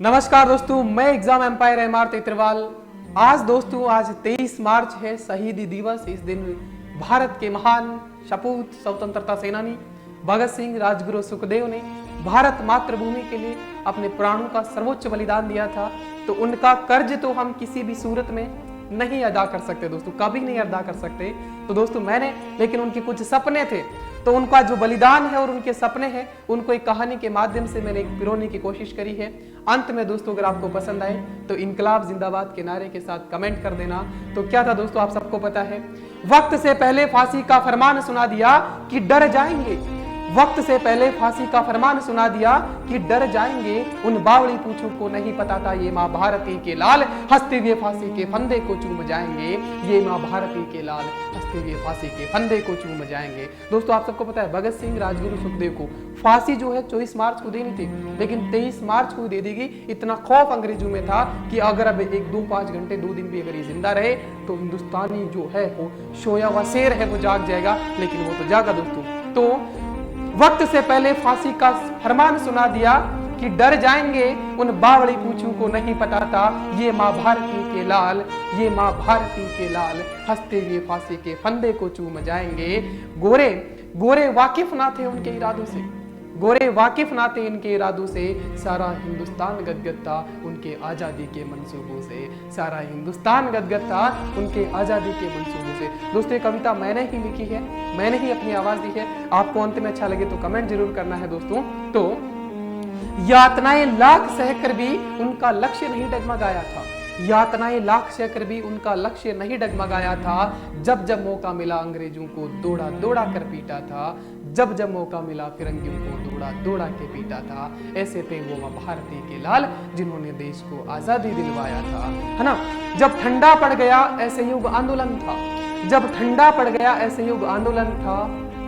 नमस्कार दोस्तों, मैं एग्जाम एम्पायर एमआर तेतरवाल। आज दोस्तों, आज 23 मार्च है, शहीदी दिवस। इस दिन भारत के महान सपूत स्वतंत्रता सेनानी भगत सिंह, राजगुरु सुखदेव ने भारत मातृभूमि के लिए अपने प्राणों का सर्वोच्च बलिदान दिया था। तो उनका कर्ज तो हम किसी भी सूरत में नहीं अदा कर सकते दोस्तों, कभी नहीं अदा कर सकते। तो दोस्तों लेकिन उनके कुछ सपने थे, तो उनका जो बलिदान है और उनके सपने हैं, उनको एक कहानी के माध्यम से मैंने पिरोने की कोशिश करी है। अंत में दोस्तों, अगर आपको पसंद आए तो इनकलाब जिंदाबाद के नारे के साथ कमेंट कर देना। तो क्या था दोस्तों, आप सबको पता है, वक्त से पहले फांसी का फरमान सुना दिया कि डर जाएंगे। वक्त से पहले फांसी का फरमान सुना दिया कि डर जाएंगे। उन बावड़ी पूछों को नहीं पता था ये माँ भारती के लाल हंसते हुए फांसी के फंदे को चूम जाएंगे। ये माँ भारती के लाल हंसते हुए फांसी के फंदे को चूम जाएंगे। दोस्तों, आप सबको पता है, भगत सिंह, राजगुरु सुखदेव को फांसी जो है 24 मार्च को देनी थी, लेकिन 23 मार्च को दे दी गई। इतना खौफ अंग्रेजों में था कि अगर अब 1-2-5 घंटे 2 दिन भी अगर ये जिंदा रहे तो हिंदुस्तानी जो है वो सोया हुआ शेर है वो जाग जाएगा। लेकिन वो तो जागा दोस्तों। तो वक्त से पहले फांसी का फरमान सुना दिया कि डर जाएंगे। उन बावड़ी पूछों को नहीं पता था ये माँ भारती के लाल, ये माँ भारती के लाल हंसते हुए फांसी के फंदे को चूम जाएंगे। गोरे गोरे वाकिफ ना थे उनके इरादों से, गोरे वाकिफ ना थे इनके इरादों से। सारा हिंदुस्तान गदगद था उनके आजादी के मंसूबों से, सारा हिंदुस्तान गदगद था उनके आजादी के मंसूबों से। दोस्तों, ये कविता मैंने ही लिखी है, मैंने ही अपनी आवाज दी है। आपको अंत में अच्छा लगे तो कमेंट जरूर करना है दोस्तों। तो यातनाएं लाख सहकर भी उनका लक्ष्य नहीं डगमगाया था, यातनाएं लाख सहकर भी उनका लक्ष्य नहीं डगमगाया था। जब जब मौका मिला अंग्रेजों को दौड़ा दौड़ा कर पीटा था, जब जब मौका मिला फिरंगियों को दौड़ा दौड़ा के पीटा था। ऐसे थे वो माँ भारती के लाल जिन्होंने देश को आजादी दिलवाया था, है ना। जब ठंडा पड़ गया ऐसे युग आंदोलन था, जब ठंडा पड़ गया ऐसे युग आंदोलन था,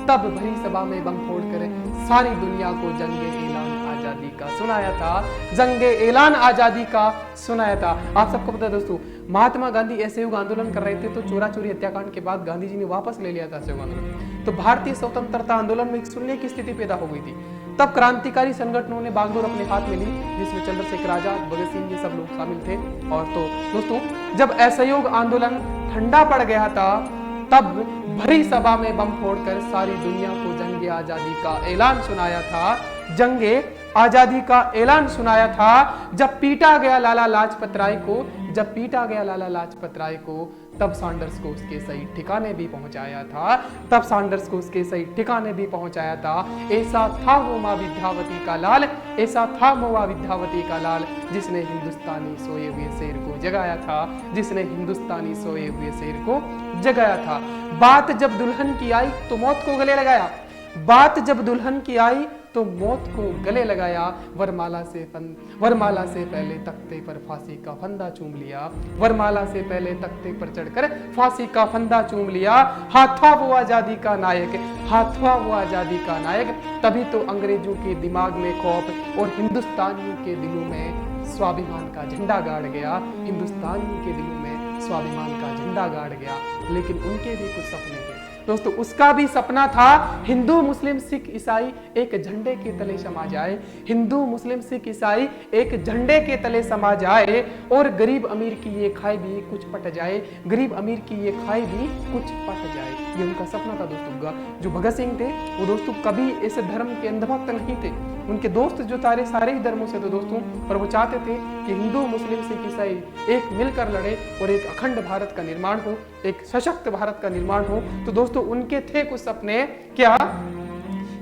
तब भरी सभा में बम फोड़कर सारी दुनिया को जंगे ऐलान आजादी का सुनाया था, जंगे ऐलान आजादी का सुनाया था। आप सबको पता है दोस्तों, महात्मा गांधी ऐसे युग आंदोलन कर रहे थे, तो चोरा चोरी हत्याकांड के बाद गांधी जी ने वापस ले लिया था ऐसे युग आंदोलन। तो भारतीय स्वतंत्रता आंदोलन में एक सुनने की स्थिति पैदा हो गई थी। तब क्रांतिकारी संगठनों ने बागडोर अपने हाथ में ली, जिसमें चंद्रशेखर आजाद, भगत सिंह ये सब लोग शामिल थे। और तो दोस्तों, जब असहयोग आंदोलन ठंडा पड़ गया था, तब भरी सभा में बम फोड़कर सारी दुनिया को जंगे आजादी का ऐलान सुनाया था, जंगे आजादी का ऐलान सुनाया था। जब पीटा गया लाला लाजपत राय को, जब पीटा गया लाला लाजपत राय को, तब सैंडर्स को उसके सही ठिकाने भी पहुंचाया था, तब सैंडर्स को उसके सही ठिकाने भी पहुंचाया था। ऐसा था वो माँ विद्यावती का लाल, ऐसा था वो माँ विद्यावती का लाल जिसने हिंदुस्तानी सोए हुए शेर को जगाया था, जिसने हिंदुस्तानी सोए हुए शेर को जगाया था। बात जब दुल्हन की आई तो मौत को गले लगाया, बात जब दुल्हन की आई तो मौत को गले लगाया। वरमाला से पहले तख्ते पर फांसी का फंदा चूम लिया, वरमाला से पहले तख्ते पर चढ़कर फांसी का फंदा चूम लिया। हाथा वो आजादी का नायक, हाथा वो आजादी का नायक। तभी तो अंग्रेजों के दिमाग में खौफ और हिंदुस्तानियों के दिलों में स्वाभिमान का झंडा गाड़ गया, हिंदुस्तानियों के दिलों में स्वाभिमान का झंडा गाड़ गया। लेकिन उनके भी कुछ सपने थे दोस्तों, उसका भी सपना था हिंदू मुस्लिम सिख ईसाई एक झंडे के तले समा जाए, हिंदू मुस्लिम सिख ईसाई एक झंडे के तले समा जाए और गरीब अमीर की ये खाई भी कुछ पट जाए, गरीब अमीर की ये खाई भी कुछ पट जाए। ये उनका सपना था दोस्तों। जो भगत सिंह थे वो दोस्तों कभी ऐसे धर्म के अंधभक्त नहीं थे, उनके दोस्त जो सारे ही धर्मों से थे दोस्तों, पर वो चाहते थे कि हिंदू मुस्लिम सिख ईसाई एक मिलकर लड़े और एक अखंड भारत का निर्माण हो, एक सशक्त भारत का निर्माण हो। तो दोस्तों, उनके थे कुछ सपने, क्या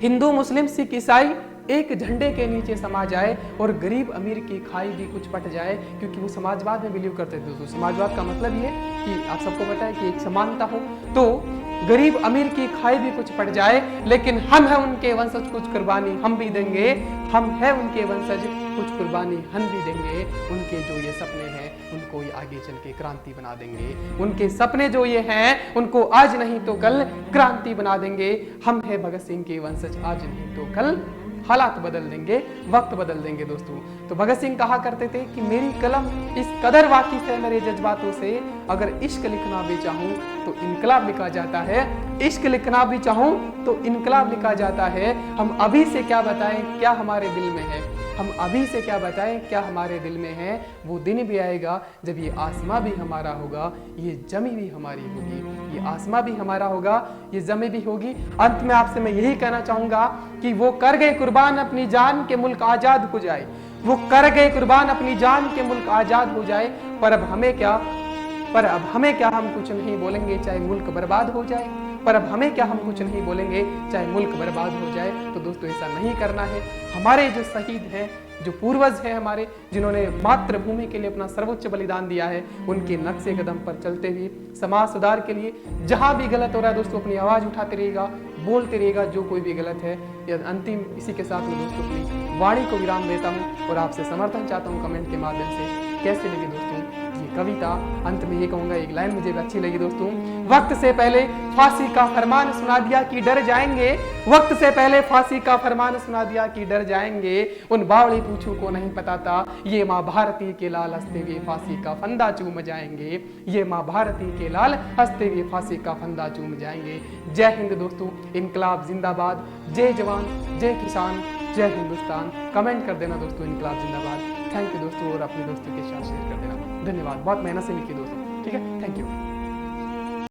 हिंदू मुस्लिम सिख ईसाई एक झंडे के नीचे समा जाए और गरीब अमीर की खाई भी कुछ पट जाए, क्योंकि वो समाजवाद में बिलीव करते थे दोस्तों। समाजवाद का मतलब ये कि आप सबको पता है कि एक समानता हो, तो गरीब अमीर की खाई भी कुछ पड़ जाए, लेकिन हम हैं उनके वंशज, कुछ कुर्बानी हम भी देंगे, हम हैं उनके वंशज, कुछ कुर्बानी हम भी देंगे। उनके जो ये सपने हैं उनको ये आगे चल के क्रांति बना देंगे, उनके सपने जो ये हैं उनको आज नहीं तो कल क्रांति बना देंगे। हम हैं भगत सिंह के वंशज, आज नहीं तो कल हालात बदल देंगे, वक्त बदल देंगे दोस्तों। तो भगत सिंह कहा करते थे कि मेरी कलम इस कदर वाकिफ है मेरे जज्बातों से, अगर इश्क लिखना भी चाहूं तो इनकलाब लिखा जाता है, इश्क लिखना भी चाहूं तो इनकलाब लिखा जाता है। हम अभी से क्या बताएं क्या हमारे दिल में है, हम अभी से क्या बताएं, क्या हमारे दिल में है। वो दिन भी आएगा जब ये आसमां भी हमारा होगा, ये जमी भी हमारी होगी। ये आसमां भी हमारा होगा, ये जमी भी होगी। अंत में आपसे मैं यही कहना चाहूंगा कि वो कर गए कुर्बान अपनी जान के मुल्क आजाद हो जाए। वो कर गए कुर्बान अपनी जान के मुल्क आजाद हो जाए। पर अब हमें क्या, हम कुछ नहीं बोलेंगे चाहे मुल्क बर्बाद हो जाए। पर अब हमें क्या, हम कुछ नहीं बोलेंगे चाहे मुल्क बर्बाद हो जाए। तो दोस्तों ऐसा नहीं करना है। हमारे जो शहीद हैं, जो पूर्वज हैं हमारे, जिन्होंने मातृभूमि के लिए अपना सर्वोच्च बलिदान दिया है, उनके नक्शे कदम पर चलते हुए समाज सुधार के लिए जहां भी गलत हो रहा है दोस्तों, अपनी आवाज उठाते रहिएगा, बोलते रहिएगा जो कोई भी गलत है। यह अंतिम इसी के साथ मैं दोस्तों अपनी वाणी को विराम देता हूँ और आपसे समर्थन चाहता हूँ कमेंट के माध्यम से। कैसे लगी दोस्तों ये कविता? अंत में ये कहूंगा, एक लाइन मुझे भी अच्छी लगी दोस्तों। वक्त से पहले फांसी का फरमान सुना दिया कि डर जाएंगे। वक्त से पहले फांसी का फरमान सुना दिया कि डर जाएंगे। उन बावड़ी पूछू को नहीं पता था, ये माँ भारती के लाल हंसते हुए फांसी का फंदा चूम जाएंगे। ये माँ भारती के लाल हंसते हुए फांसी का फंदा चूम जाएंगे। जय हिंद दोस्तों, इनकलाब जिंदाबाद। जय जवान, जय किसान, जय हिंदुस्तान। कमेंट कर देना दोस्तों इनकलाब जिंदाबाद। थैंक यू दोस्तों, और अपने दोस्तों के साथ शेयर कर देना। धन्यवाद। बहुत मेहनत से लिखी दोस्तों, ठीक है, थैंक यू।